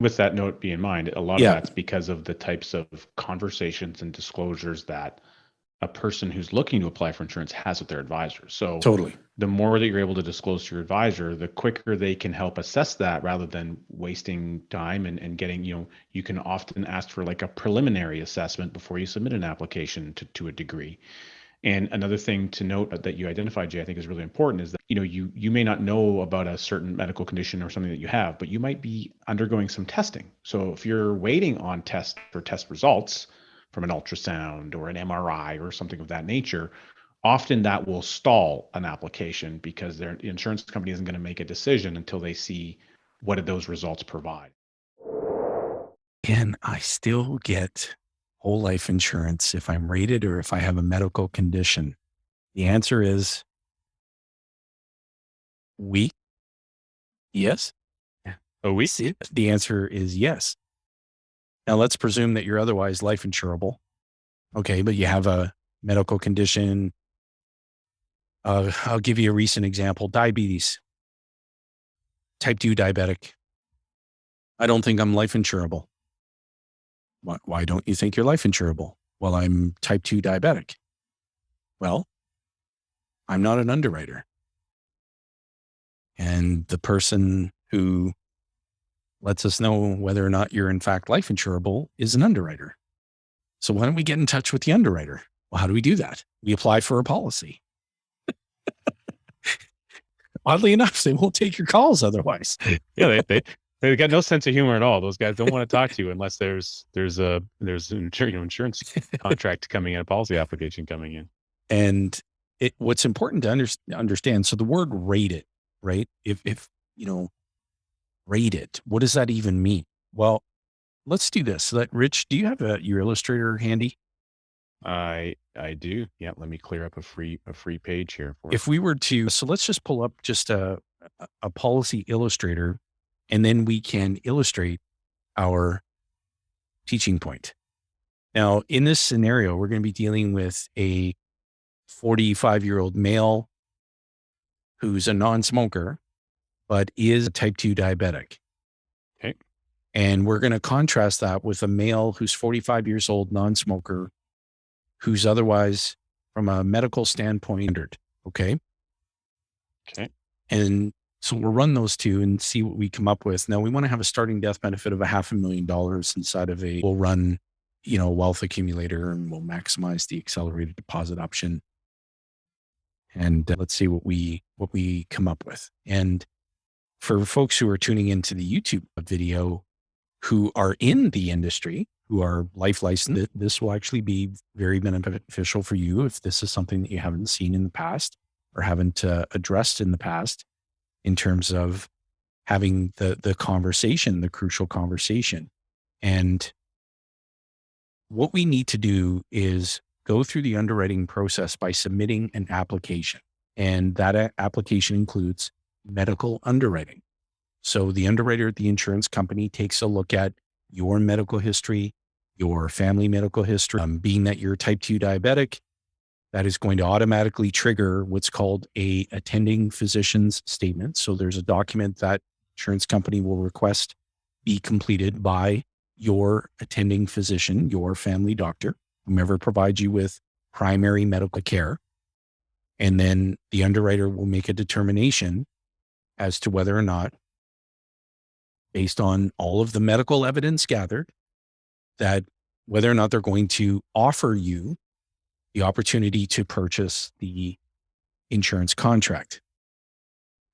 with that note be in mind, a lot of Yeah, that's because of the types of conversations and disclosures that a person who's looking to apply for insurance has with their advisor. So totally. the more that you're able to disclose to your advisor, the quicker they can help assess that rather than wasting time and getting, you can often ask for like a preliminary assessment before you submit an application to a degree. And another thing to note that you identified, Jay, I think is really important is that, you may not know about a certain medical condition or something that you have, but you might be undergoing some testing. So if you're waiting on test results from an ultrasound or an MRI or something of that nature, often that will stall an application because the insurance company isn't going to make a decision until they see what did those results provide. Can I still get whole life insurance if I'm rated or if I have a medical condition? The answer is yes. Oh, we See, the answer is yes. Now let's presume that you're otherwise life insurable. Okay, but you have a medical condition. I'll give you a recent example: diabetes, type 2 diabetic. I don't think I'm life insurable. Why don't you think you're life insurable? Well, I'm type 2 diabetic. Well, I'm not an underwriter. And the person who lets us know whether or not you're in fact life insurable is an underwriter. So why don't we get in touch with the underwriter? Well, how do we do that? We apply for a policy. Oddly enough, they won't take your calls otherwise. Yeah, they got no sense of humor at all. Those guys don't want to talk to you unless there's an insurance contract coming in, a policy application coming in. And what's important to understand, so the word rated, right? If rated, what does that even mean? Well, let's do this. Rich, do you have your Illustrator handy? I do. Yeah, let me clear up a free page here for If we were to, so let's just pull up just a policy illustrator, and then we can illustrate our teaching point. Now, in this scenario, we're going to be dealing with a 45-year-old male who's a non-smoker, but is a type 2 diabetic. Okay. And we're going to contrast that with a male who's 45 years old, non-smoker, who's otherwise, from a medical standpoint, okay? Okay. And so we'll run those two and see what we come up with. Now, we want to have a starting death benefit of $500,000 inside of we'll run, a wealth accumulator, and we'll maximize the accelerated deposit option. And let's see what we come up with. And for folks who are tuning into the YouTube video, who are in the industry, who are life licensed, this will actually be very beneficial for you if this is something that you haven't seen in the past or haven't addressed in the past, in terms of having the conversation, the crucial conversation. And what we need to do is go through the underwriting process by submitting an application. And that application includes medical underwriting. So the underwriter at the insurance company takes a look at your medical history, your family medical history. Being that you're type 2 diabetic, that is going to automatically trigger what's called a attending physician's statement. So there's a document that insurance company will request be completed by your attending physician, your family doctor, whomever provides you with primary medical care. And then the underwriter will make a determination as to whether or not, based on all of the medical evidence gathered, that whether or not they're going to offer you the opportunity to purchase the insurance contract.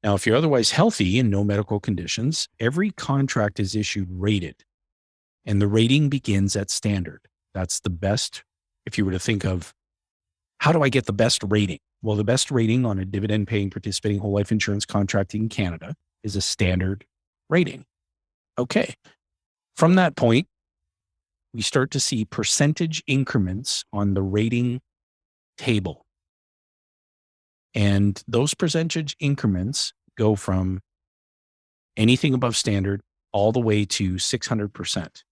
Now, if you're otherwise healthy and no medical conditions, every contract is issued rated, and the rating begins at standard. That's the best. If you were to think of, how do I get the best rating? Well, the best rating on a dividend paying participating whole life insurance contract in Canada is a standard rating. Okay. From that point, we start to see percentage increments on the rating table. And those percentage increments go from anything above standard all the way to 600%.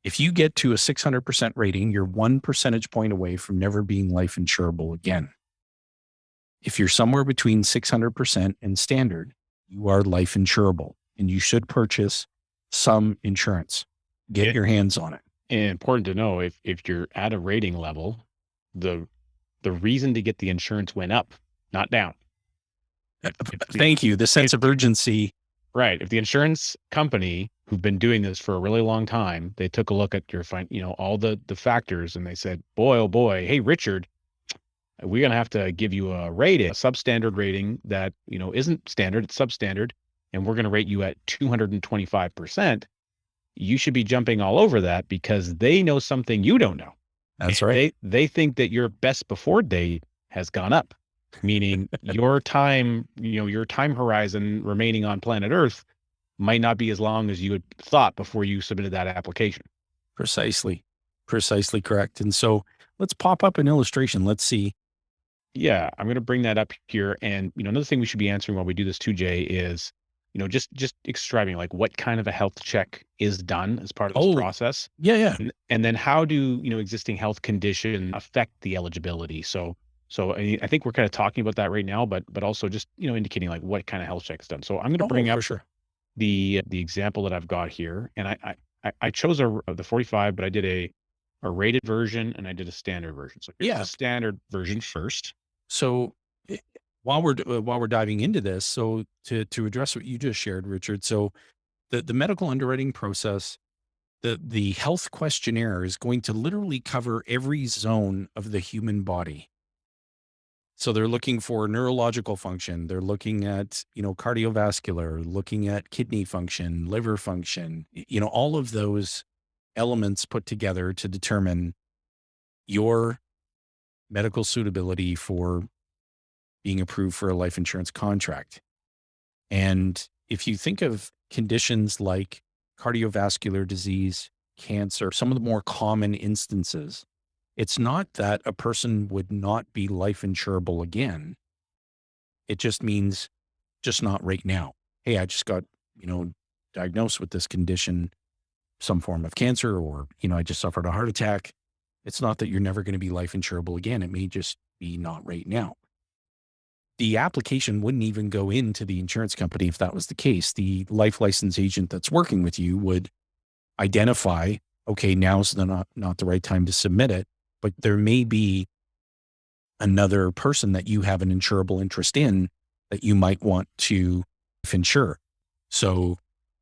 If you get to a 600% rating, you're 1 percentage point away from never being life insurable again. If you're somewhere between 600% and standard, you are life insurable, and you should purchase some insurance. Get your hands on it. And important to know, if you're at a rating level, the reason to get the insurance went up, not down. Thank you. The sense of urgency. Right. If the insurance company who've been doing this for a really long time, they took a look at your all the factors, and they said, boy, oh boy, hey, Richard, we're going to have to give you a rating, a substandard rating that, isn't standard, it's substandard, and we're going to rate you at 225%. You should be jumping all over that because they know something you don't know. That's right. They think that your best before date has gone up, meaning your time horizon remaining on planet Earth might not be as long as you had thought before you submitted that application. Precisely correct. And so let's pop up an illustration. Let's see. Yeah, I'm going to bring that up here. And, another thing we should be answering while we do this too, Jay, is, just describing like what kind of a health check is done as part of this process. Yeah. And then how do, existing health condition affect the eligibility? So I think we're kind of talking about that right now, but also just, indicating like what kind of health check is done. So I'm going to bring up the example that I've got here. And I chose the 45, but I did a rated version and I did a standard version. So here's the standard version first. So while we're diving into this, so to address what you just shared, Richard, so the medical underwriting process, the health questionnaire is going to literally cover every zone of the human body. So they're looking for neurological function. They're looking at, cardiovascular, looking at kidney function, liver function, all of those elements put together to determine your medical suitability for being approved for a life insurance contract. And if you think of conditions like cardiovascular disease, cancer, some of the more common instances, it's not that a person would not be life insurable again. It just means just not right now. Hey, I just got, diagnosed with this condition, some form of cancer, or, I just suffered a heart attack. It's not that you're never going to be life insurable again. It may just be not right now. The application wouldn't even go into the insurance company if that was the case. The life license agent that's working with you would identify, okay, now's not the right time to submit it, but there may be another person that you have an insurable interest in that you might want to insure. So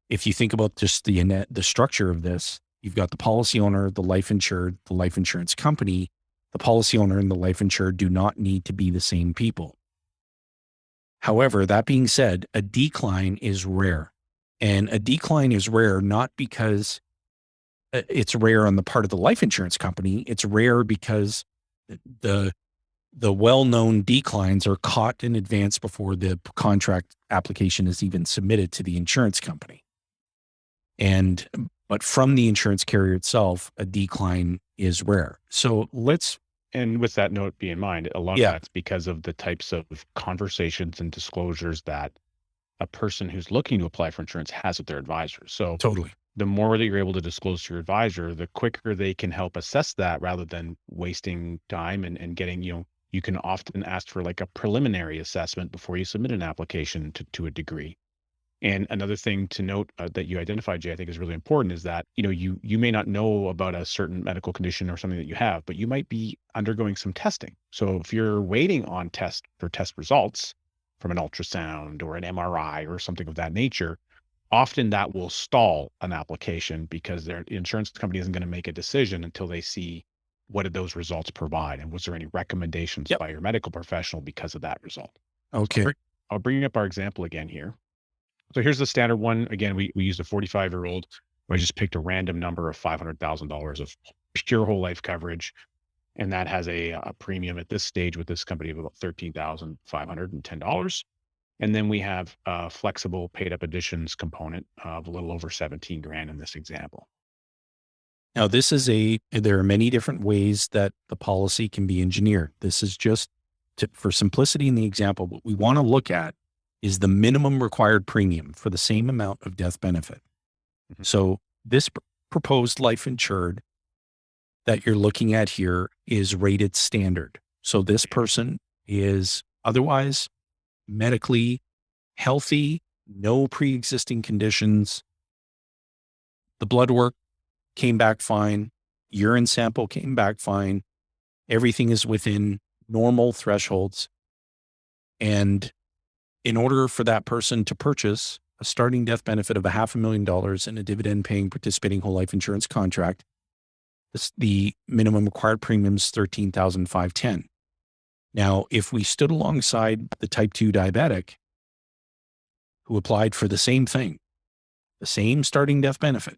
if you think about just the structure of this, you've got the policy owner, the life insured, the life insurance company. The policy owner and the life insured do not need to be the same people. However, that being said, a decline is rare. And a decline is rare not because it's rare on the part of the life insurance company. It's rare because the well-known declines are caught in advance before the contract application is even submitted to the insurance company. But from the insurance carrier itself, a decline is rare. So and with that note, be in mind, a lot of that's because of the types of conversations and disclosures that a person who's looking to apply for insurance has with their advisor. So totally, the more that you're able to disclose to your advisor, the quicker they can help assess that rather than wasting time and getting, you can often ask for like a preliminary assessment before you submit an application to a degree. And another thing to note that you identified, Jay, I think is really important is that, you may not know about a certain medical condition or something that you have, but you might be undergoing some testing. So if you're waiting on test results from an ultrasound or an MRI or something of that nature, often that will stall an application because their insurance company isn't going to make a decision until they see what did those results provide and was there any recommendations by your medical professional because of that result. Okay. So I'll bring up our example again here. So here's the standard one. Again, we used a 45-year-old. I just picked a random number of $500,000 of pure whole life coverage. And that has a premium at this stage with this company of about $13,510. And then we have a flexible paid up additions component of a little over 17 grand in this example. Now, there are many different ways that the policy can be engineered. This is just for simplicity in the example, what we want to look at is the minimum required premium for the same amount of death benefit. Mm-hmm. So this proposed life insured that you're looking at here is rated standard. So this person is otherwise medically healthy, no pre-existing conditions, The blood work came back fine. Urine sample came back fine. Everything is within normal thresholds. And in order for that person to purchase a starting death benefit of $500,000 in a dividend paying participating whole life insurance contract, the minimum required premium is $13,510. Now, if we stood alongside the type 2 diabetic who applied for the same thing, the same starting death benefit,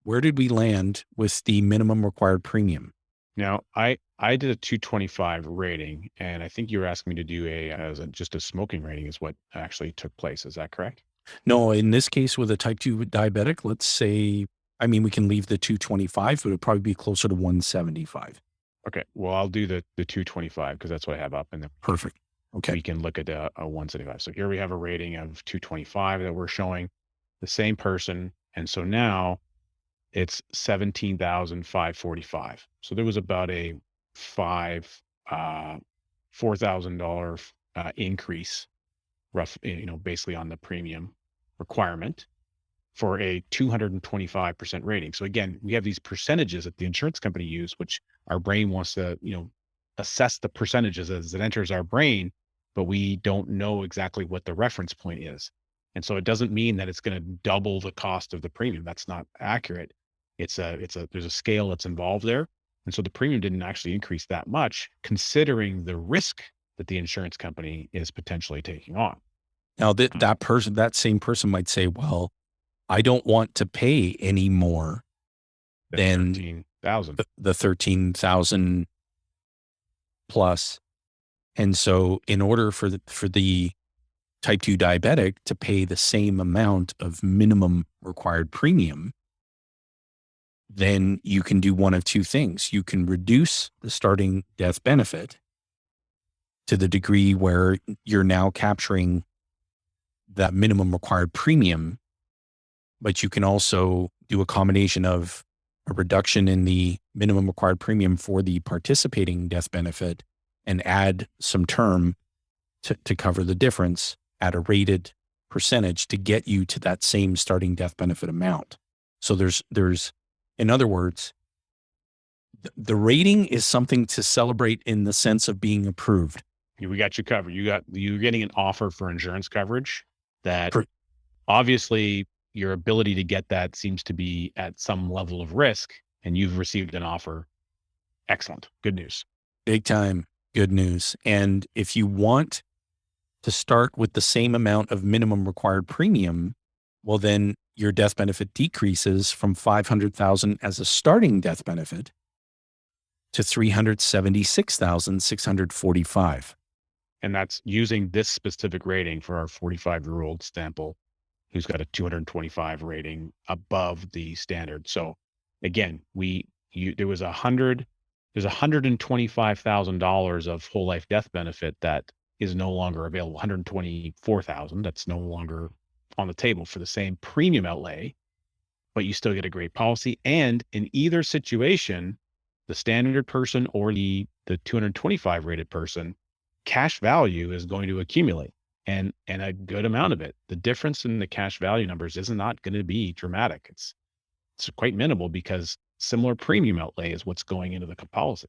where did we land with the minimum required premium? Now, I did a 225 rating, and I think you were asking me to do just a smoking rating is what actually took place. Is that correct? No, in this case with a type 2 diabetic, let's say, I mean, we can leave the 225, but it would probably be closer to 175. Okay. Well, I'll do the 225 because that's what I have up, and then Perfect. Okay. we can look at a 175. So here we have a rating of 225 that we're showing the same person, and so now it's 17,545. So there was about a $4,000 increase, basically on the premium requirement for a 225% rating. So again, we have these percentages that the insurance company use, which our brain wants to, assess the percentages as it enters our brain, but we don't know exactly what the reference point is. And so it doesn't mean that it's going to double the cost of the premium. That's not accurate. There's a scale that's involved there. And so the premium didn't actually increase that much considering the risk that the insurance company is potentially taking on. Now that same person might say, well, I don't want to pay any more than 13,000. The 13,000 plus. And so in order for the type 2 diabetic to pay the same amount of minimum required premium, then you can do one of two things. You can reduce the starting death benefit to the degree where you're now capturing that minimum required premium, but you can also do a combination of a reduction in the minimum required premium for the participating death benefit and add some term to cover the difference at a rated percentage to get you to that same starting death benefit amount. So there's in other words, the rating is something to celebrate in the sense of being approved. We got you covered. You're getting an offer for insurance coverage that obviously your ability to get that seems to be at some level of risk, and you've received an offer. Excellent. Good news. Big time. Good news. And if you want to start with the same amount of minimum required premium, well, then your death benefit decreases from $500,000 as a starting death benefit to $376,645. And that's using this specific rating for our 45-year-old sample who's got a 225 rating above the standard. So again, there's $125,000 of whole life death benefit that is no longer available. $124,000 that's no longer on the table for the same premium outlay, but you still get a great policy. And in either situation, the standard person or the 225 rated person, cash value is going to accumulate and a good amount of it. The difference in the cash value numbers is not going to be dramatic. It's quite minimal because similar premium outlay is what's going into the policy.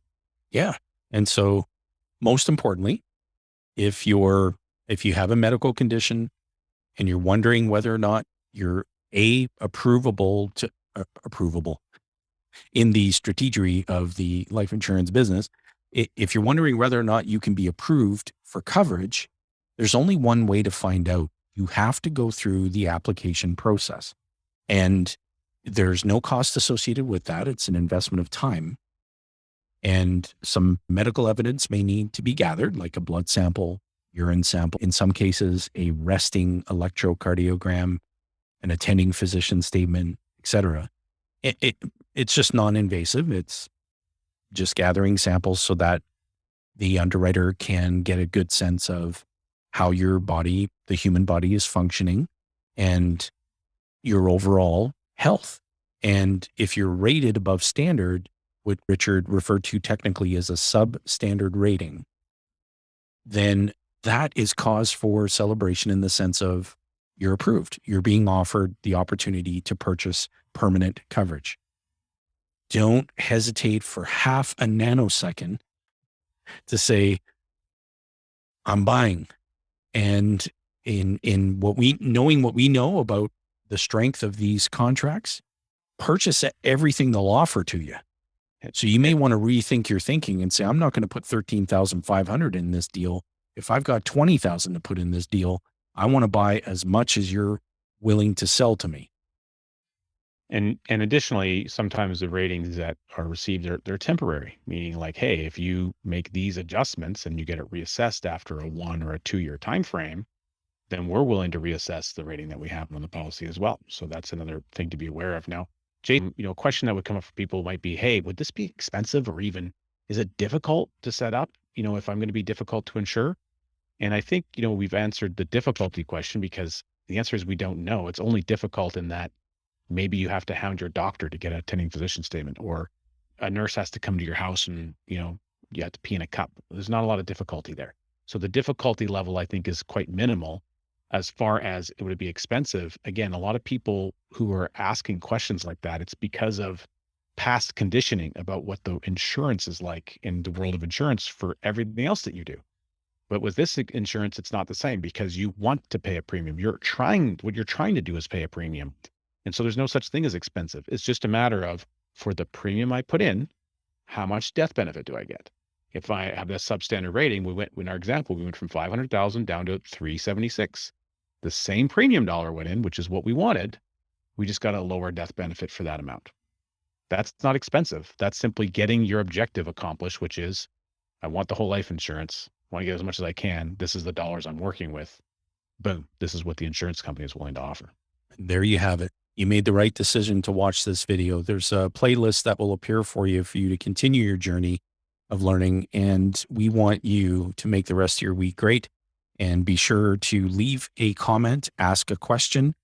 Yeah. And so most importantly, if you have a medical condition and you're wondering whether or not you're approvable in the strategy of the life insurance business, if you're wondering whether or not you can be approved for coverage, there's only one way to find out. You have to go through the application process, and there's no cost associated with that. It's an investment of time, and some medical evidence may need to be gathered, like a blood sample, urine sample, in some cases, a resting electrocardiogram, an attending physician statement, etc. It's just non-invasive. It's just gathering samples so that the underwriter can get a good sense of how your body, the human body, is functioning and your overall health. And if you're rated above standard, what Richard referred to technically as a substandard rating, then that is cause for celebration in the sense of you're approved. You're being offered the opportunity to purchase permanent coverage. Don't hesitate for half a nanosecond to say, I'm buying. And in knowing what we know about the strength of these contracts, purchase everything they'll offer to you. So you may want to rethink your thinking and say, I'm not going to put 13,500 in this deal. If I've got 20,000 to put in this deal, I want to buy as much as you're willing to sell to me. And additionally, sometimes the ratings that are received, they're temporary, meaning like, hey, if you make these adjustments and you get it reassessed after a 1 or a 2 year time frame, then we're willing to reassess the rating that we have on the policy as well. So that's another thing to be aware of. Now, Jayson, a question that would come up for people might be, hey, would this be expensive, or even is it difficult to set up, if I'm going to be difficult to insure? And I think, we've answered the difficulty question, because the answer is we don't know. It's only difficult in that maybe you have to hound your doctor to get a attending physician statement, or a nurse has to come to your house and, you have to pee in a cup. There's not a lot of difficulty there. So the difficulty level, I think, is quite minimal. As far as it would be expensive, again, a lot of people who are asking questions like that, it's because of past conditioning about what the insurance is like in the world of insurance for everything else that you do. But with this insurance, it's not the same, because you want to pay a premium. What you're trying to do is pay a premium. And so there's no such thing as expensive. It's just a matter of, for the premium I put in, how much death benefit do I get? If I have this substandard rating, in our example, we went from 500,000 down to 376. The same premium dollar went in, which is what we wanted. We just got a lower death benefit for that amount. That's not expensive. That's simply getting your objective accomplished, which is, I want the whole life insurance. I want to get as much as I can. This is the dollars I'm working with. Boom. This is what the insurance company is willing to offer. There you have it. You made the right decision to watch this video. There's a playlist that will appear for you to continue your journey of learning. And we want you to make the rest of your week great. And be sure to leave a comment, ask a question.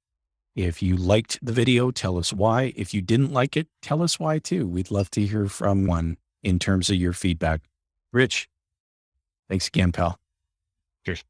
If you liked the video, tell us why. If you didn't like it, tell us why too. We'd love to hear from one in terms of your feedback. Rich, thanks again, pal. Cheers.